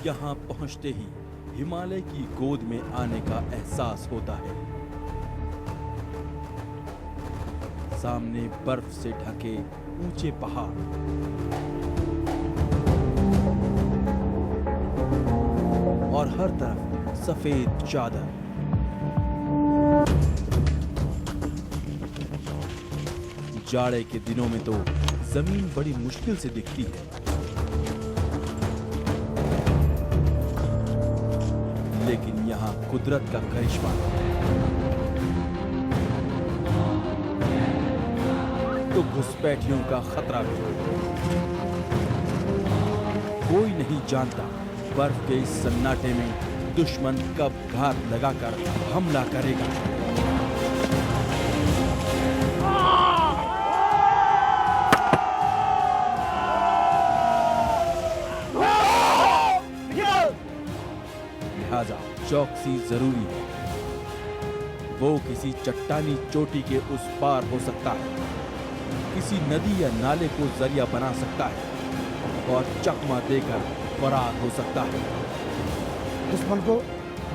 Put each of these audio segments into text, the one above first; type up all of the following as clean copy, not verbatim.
यहाँ पहुँचते ही हिमालय की गोद में आने का एहसास होता है। सामने बर्फ से ढके ऊंचे पहाड़, और हर तरफ सफेद चादर। जाड़े के दिनों में तो जमीन बड़ी मुश्किल से दिखती है, लेकिन यहाँ कुदरत का करिश्मा तो घुसपैठियों का खतरा भी। कोई नहीं जानता बर्फ के इस सन्नाटे में दुश्मन कब घात लगाकर हमला करेगा। लिहाजा चौकसी जरूरी है। वो किसी चट्टानी चोटी के उस पार हो सकता है, किसी नदी या नाले को जरिया बना सकता है और चकमा देकर फरार हो सकता है। दुश्मन को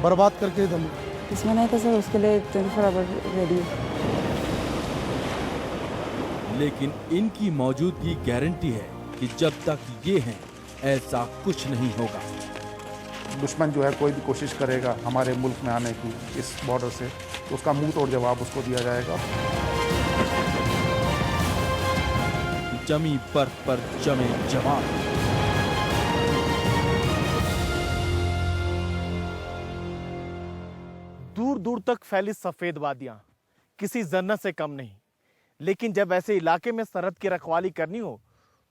बर्बाद करके दम। दुश्मन है तो सर उसके लिए 24 आवर रेडी। लेकिन इनकी मौजूदगी गारंटी है कि जब तक ये हैं ऐसा कुछ नहीं होगा। दुश्मन जो है कोई भी कोशिश करेगा हमारे मुल्क में आने की इस बॉर्डर से, तो उसका मुंह तोड़ जवाब उसको दिया जाएगा। जमी बर्फ पर जमे जवान। दूर दूर तक फैली सफेद वादियां किसी जन्नत से कम नहीं, लेकिन जब ऐसे इलाके में सरहद की रखवाली करनी हो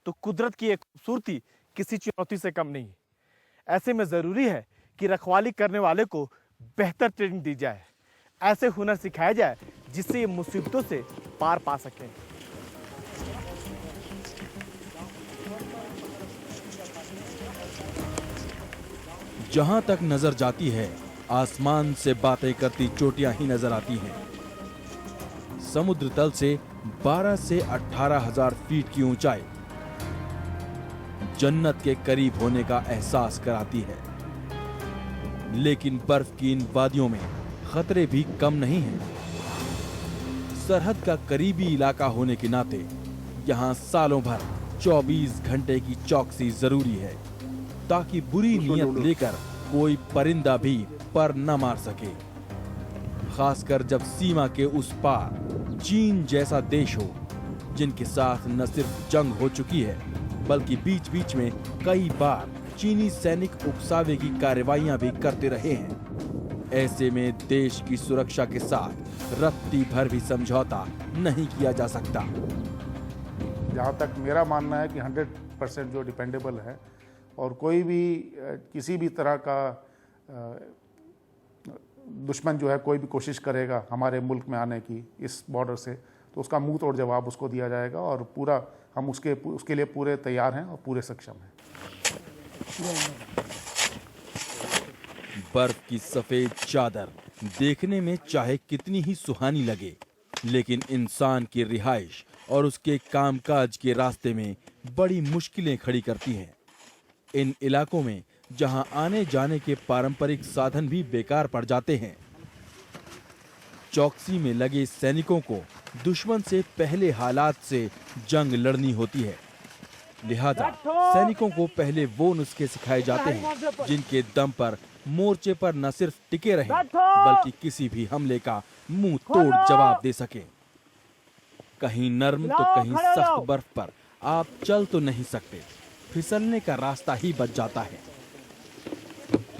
तो कुदरत की एक खूबसूरती किसी चुनौती से कम नहीं। ऐसे में जरूरी है कि रखवाली करने वाले को बेहतर ट्रेनिंग दी जाए, ऐसे हुनर सिखाया जाए जिससे ये मुसीबतों से पार पा सकें। जहां तक नजर जाती है आसमान से बातें करती चोटियां ही नजर आती हैं। समुद्र तल से 12 से 18,000 फीट की ऊंचाई जन्नत के करीब होने का एहसास कराती है। लेकिन बर्फ की इन वादियों में खतरे भी कम नहीं हैं। सरहद का करीबी इलाका होने के नाते यहाँ सालों भर 24 घंटे की चौकसी जरूरी है, ताकि बुरी नीयत लेकर कोई परिंदा भी पर न मार सके। खासकर जब सीमा के उस पार चीन जैसा देश हो, जिनके साथ न सिर्फ जंग हो चुकी है बल्कि बीच बीच में कई बार चीनी सैनिक उकसावे की कार्रवाइयां भी करते रहे हैं। ऐसे में देश की सुरक्षा के साथ रत्ती भर भी समझौता नहीं किया जा सकता। जहाँ तक मेरा मानना है कि 100% जो डिपेंडेबल है, और कोई भी किसी भी तरह का दुश्मन जो है कोई भी कोशिश करेगा हमारे मुल्क में आने की इस बॉर्डर से, तो उसका मुंह तोड़ जवाब उसको दिया जाएगा। और पूरा हम उसके लिए पूरे तैयार हैं और पूरे सक्षम हैं। बर्फ की सफेद चादर देखने में चाहे कितनी ही सुहानी लगे, लेकिन इंसान की रिहाइश और उसके कामकाज के रास्ते में बड़ी मुश्किलें खड़ी करती हैं। इन इलाकों में जहां आने जाने के पारंपरिक साधन भी बेकार पड़ जाते हैं, चौकसी में लगे सैनिकों को दुश्मन से पहले हालात से जंग लड़नी होती है। लिहाजा सैनिकों को पहले वो नुस्खे सिखाए जाते हैं जिनके दम पर मोर्चे पर न सिर्फ टिके रहें बल्कि किसी भी हमले का मुंह तोड़ जवाब दे सके। कहीं नर्म तो कहीं सख्त बर्फ पर आप चल तो नहीं सकते, फिसलने का रास्ता ही बच जाता है।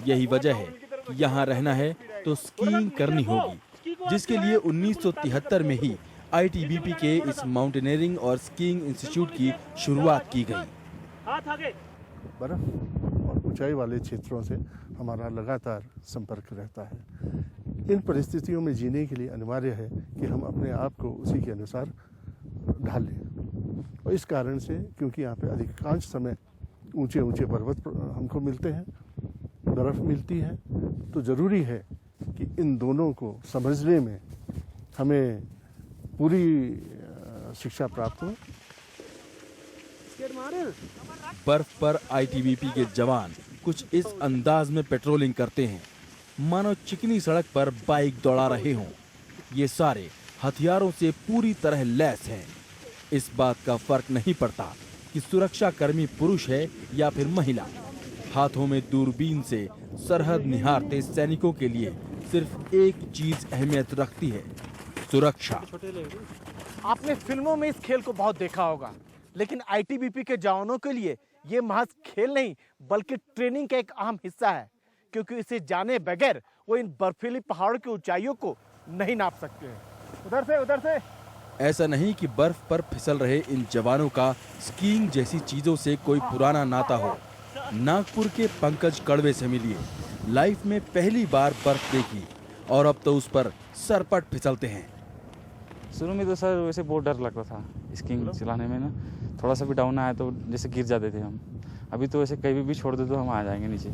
यही वजह है कि यहाँ रहना है तो स्कीइंग करनी होगी, जिसके लिए 1973 में ही आईटीबीपी के इस माउंटेनियरिंग और स्कीइंग इंस्टीट्यूट की शुरुआत की गई। बर्फ और ऊंचाई वाले क्षेत्रों से हमारा लगातार संपर्क रहता है। इन परिस्थितियों में जीने के लिए अनिवार्य है कि हम अपने आप को उसी के अनुसार ढाल लें। और इस कारण से, क्योंकि यहाँ पे अधिकांश समय ऊंचे ऊंचे पर्वत हमको मिलते हैं, बर्फ मिलती है, तो ज़रूरी है कि इन दोनों को समझने में हमें पूरी शिक्षा प्राप्त हो। बर्फ पर आईटीबीपी के जवान कुछ इस अंदाज में पेट्रोलिंग करते हैं मानो चिकनी सड़क पर बाइक दौड़ा रहे हों। ये सारे हथियारों से पूरी तरह लैस हैं। इस बात का फर्क नहीं पड़ता कि सुरक्षा कर्मी पुरुष है या फिर महिला। हाथों में दूरबीन से सरहद निहारते सैनिकों के लिए सिर्फ एक चीज अहमियत रखती है, सुरक्षा। आपने फिल्मों में इस खेल को बहुत देखा होगा, लेकिन आईटीबीपी के जवानों के लिए ये महज खेल नहीं बल्कि ट्रेनिंग का एक अहम हिस्सा है, क्योंकि इसे जाने बगैर वो इन बर्फीली पहाड़ों की ऊंचाइयों को नहीं नाप सकते हैं। उधर से ऐसा नहीं कि बर्फ पर फिसल रहे इन जवानों का स्कीइंग जैसी चीजों से कोई पुराना नाता हो। नागपुर के पंकज कड़वे से मिलिए, लाइफ में पहली बार बर्फ देखी और अब तो उस पर सरपट फिसलते हैं। शुरू में तो सर वैसे बहुत डर लगता था स्कीइंग चलाने में ना, थोड़ा सा भी डाउन आया तो जैसे गिर जाते थे हम। अभी तो वैसे कहीं भी छोड़ दे तो हम आ जाएंगे नीचे।